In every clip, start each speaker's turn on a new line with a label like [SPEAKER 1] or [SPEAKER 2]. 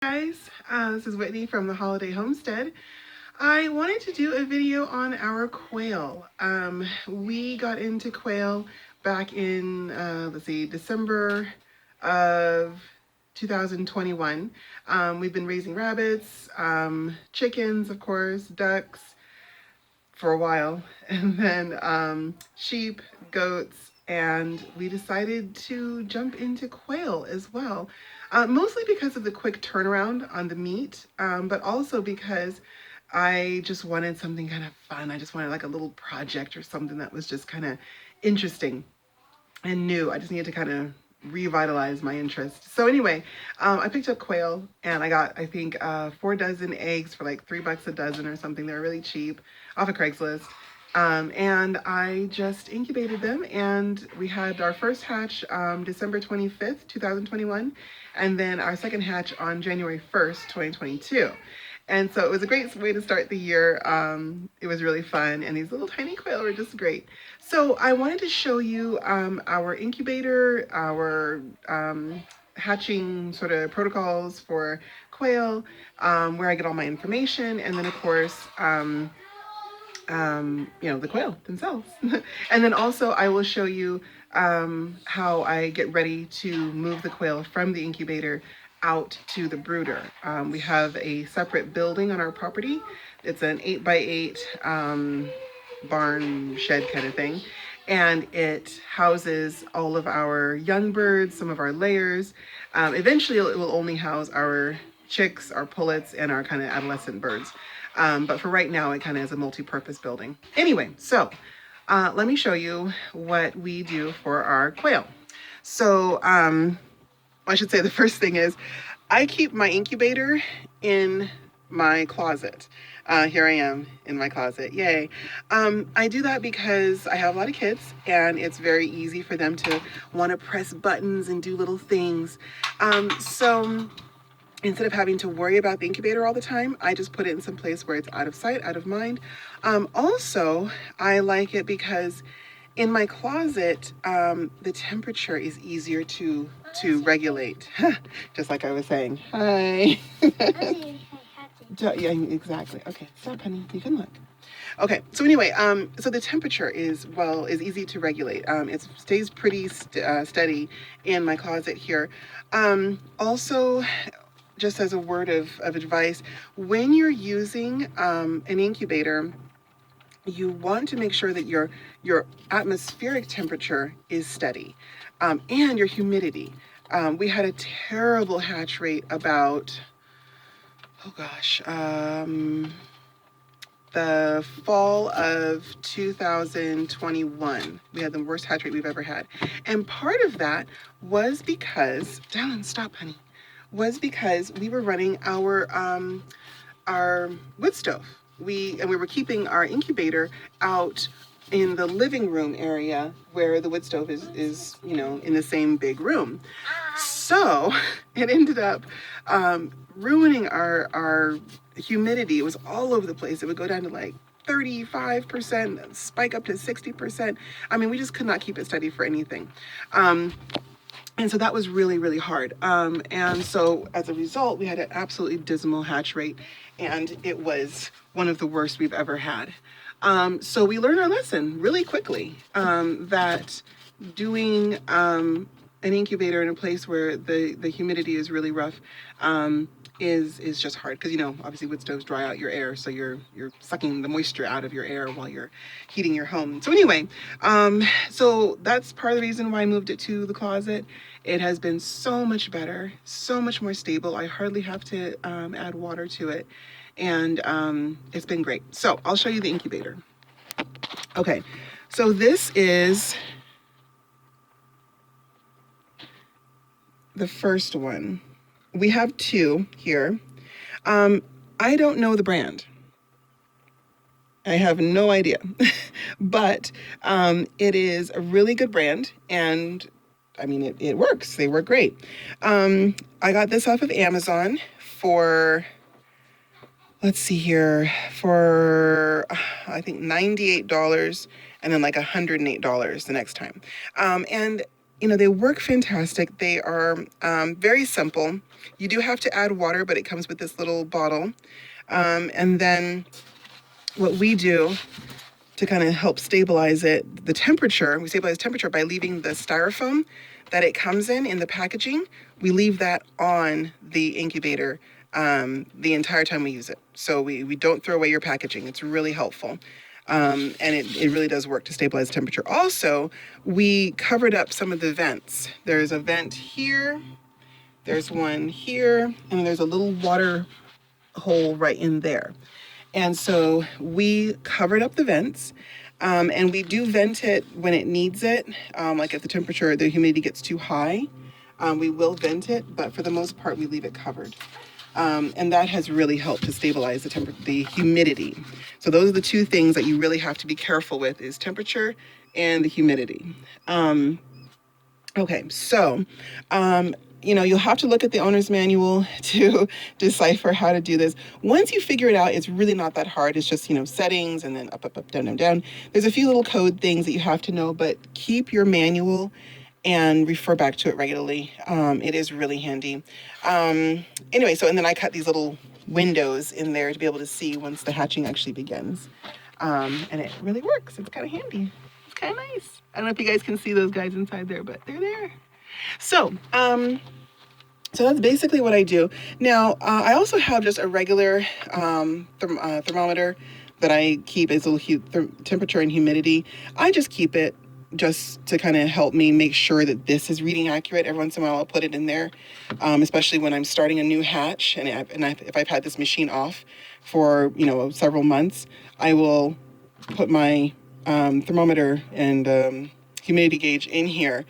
[SPEAKER 1] Guys, this is Whitney from the Holiday Homestead. I wanted to do a video on our quail. We got into quail back in, let's see, December of 2021. We've been raising rabbits, chickens, of course, ducks for a while, and then sheep, goats, and we decided to jump into quail as well. Mostly because of the quick turnaround on the meat, but also because I just wanted something kind of fun. I just wanted like a little project or something that was just kind of interesting and new. I just needed to kind of revitalize my interest. So anyway, I picked up quail and I got, I think, 4 dozen eggs for like $3 a dozen or something. They were really cheap off of Craigslist. And I just incubated them, and we had our first hatch December 25th, 2021, and then our second hatch on January 1st, 2022. And so it was a great way to start the year. It was really fun, and these little tiny quail were just great. So I wanted to show you our incubator, our hatching sort of protocols for quail, where I get all my information, and then of course, the quail themselves. And then also I will show you how I get ready to move the quail from the incubator out to the brooder. We have a separate building on our property. It's an 8x8 barn shed kind of thing. And it houses all of our young birds, some of our layers. Eventually it will only house our chicks, our pullets, and our kind of adolescent birds. But for right now, it kind of is a multi-purpose building. Anyway, so let me show you what we do for our quail. So I should say the first thing is I keep my incubator in my closet. Here I am in my closet. Yay. I do that because I have a lot of kids and it's very easy for them to want to press buttons and do little things. So instead of having to worry about the incubator all the time, I just put it in some place where it's out of sight, out of mind. Also, I like it because in my closet, the temperature is easier to regulate. Just like I was saying. Hi. Yeah, exactly. Okay, stop, honey. You can look. Okay, so anyway, so the temperature is easy to regulate. It stays pretty steady in my closet here. Also, just as a word of advice, when you're using an incubator, you want to make sure that your atmospheric temperature is steady, and your humidity. We had a terrible hatch rate about, the fall of 2021. We had the worst hatch rate we've ever had. And part of that was because, Dylan, stop, honey, was because we were running our wood stove. We were keeping our incubator out in the living room area where the wood stove is in the same big room. So it ended up ruining our humidity. It was all over the place. It would go down to like 35%, spike up to 60%. I mean, we just could not keep it steady for anything. And so that was really, really hard. And so as a result, we had an absolutely dismal hatch rate, and it was one of the worst we've ever had. So we learned our lesson really quickly, that doing an incubator in a place where the humidity is really rough is just hard, because obviously wood stoves dry out your air, so you're sucking the moisture out of your air while you're heating your home. So anyway, so that's part of the reason why I moved it to the closet. It has been so much better, so much more stable. I hardly have to add water to it, and it's been great. So I'll show you the incubator. Okay, so this is the first one. We have 2 here. I don't know the brand. I have no idea, but it is a really good brand, and I mean, it works. They work great. I got this off of Amazon for, let's see here, for I think $98, and then like $108 the next time. And you know, they work fantastic. They are very simple. You do have to add water, but it comes with this little bottle. And then what we do to kind of help stabilize it, the temperature, we stabilize temperature by leaving the styrofoam that it comes in the packaging. We leave that on the incubator the entire time we use it. So we don't throw away your packaging. It's really helpful. And it really does work to stabilize temperature. Also, we covered up some of the vents. There's a vent here, there's one here, and there's a little water hole right in there. And so we covered up the vents, and we do vent it when it needs it. Like if the temperature, the humidity gets too high, we will vent it, but for the most part, we leave it covered. And that has really helped to stabilize the humidity. So those are the two things that you really have to be careful with, is temperature and the humidity. Okay, so, you know, you'll have to look at the owner's manual to decipher how to do this. Once you figure it out, it's really not that hard. It's just, you know, settings and then up, up, up, down, down, down. There's a few little code things that you have to know, but keep your manual and refer back to it regularly. It is really handy. Anyway, so, and then I cut these little windows in there to be able to see once the hatching actually begins. And it really works. It's kind of handy. It's kind of nice. I don't know if you guys can see those guys inside there, but they're there. So, so that's basically what I do. Now, I also have just a regular thermometer that I keep as a little temperature and humidity. I just keep it just to kind of help me make sure that this is reading accurate. Every once in a while I'll put it in there, especially when I'm starting a new hatch and if I've had this machine off for, you know, several months, I will put my thermometer and humidity gauge in here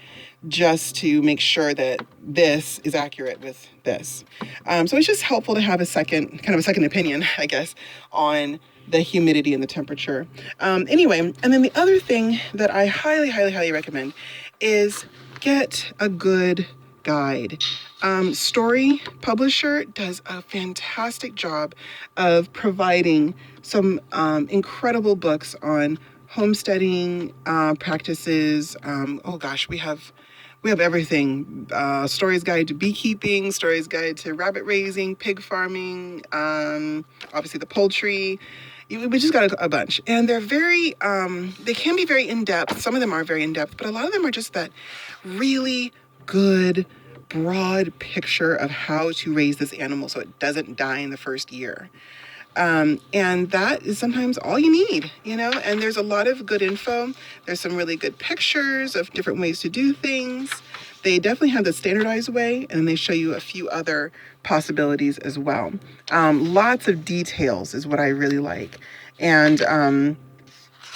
[SPEAKER 1] just to make sure that this is accurate with this. So it's just helpful to have a second opinion, I guess, on the humidity and the temperature. Anyway, and then the other thing that I highly, highly, highly recommend is get a good guide. Story Publisher does a fantastic job of providing some incredible books on homesteading practices. Oh gosh, we have everything. Stories Guide to Beekeeping, Stories Guide to Rabbit Raising, Pig Farming, obviously the poultry. We just got a bunch. And they're very, they can be very in-depth. Some of them are very in-depth, but a lot of them are just that really good, broad picture of how to raise this animal so it doesn't die in the first year. And that is sometimes all you need, you know, and there's a lot of good info. There's some really good pictures of different ways to do things. They definitely have the standardized way, and they show you a few other possibilities as well. Lots of details is what I really like. And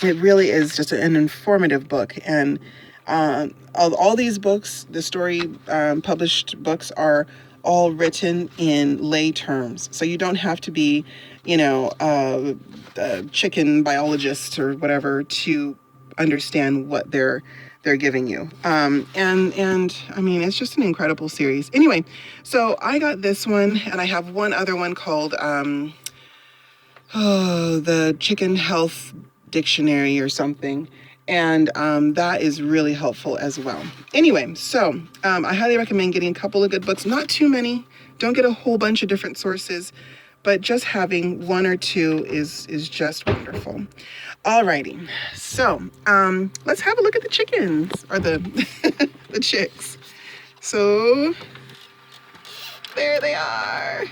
[SPEAKER 1] it really is just an informative book. And all these books, the story published books, are all written in lay terms. So you don't have to be, you know, a chicken biologist or whatever to understand what they're giving you. And I mean, it's just an incredible series. Anyway, so I got this one, and I have one other one called the Chicken Health Dictionary or something. And that is really helpful as well. Anyway, so I highly recommend getting a couple of good books. Not too many. Don't get a whole bunch of different sources, but just having one or two is just wonderful. Alrighty, so let's have a look at the chickens, or the the chicks. So there they are,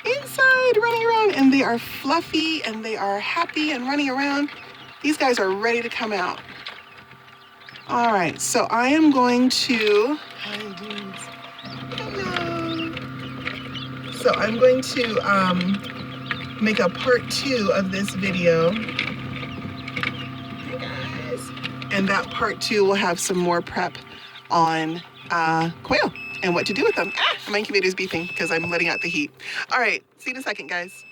[SPEAKER 1] inside running around, and they are fluffy and they are happy and running around. These guys are ready to come out. All right, so I am going to, hello. So I'm going to make a part 2 of this video. Hey guys. And that part 2 will have some more prep on quail and what to do with them. My incubator's beeping because I'm letting out the heat. All right, see you in a second, guys.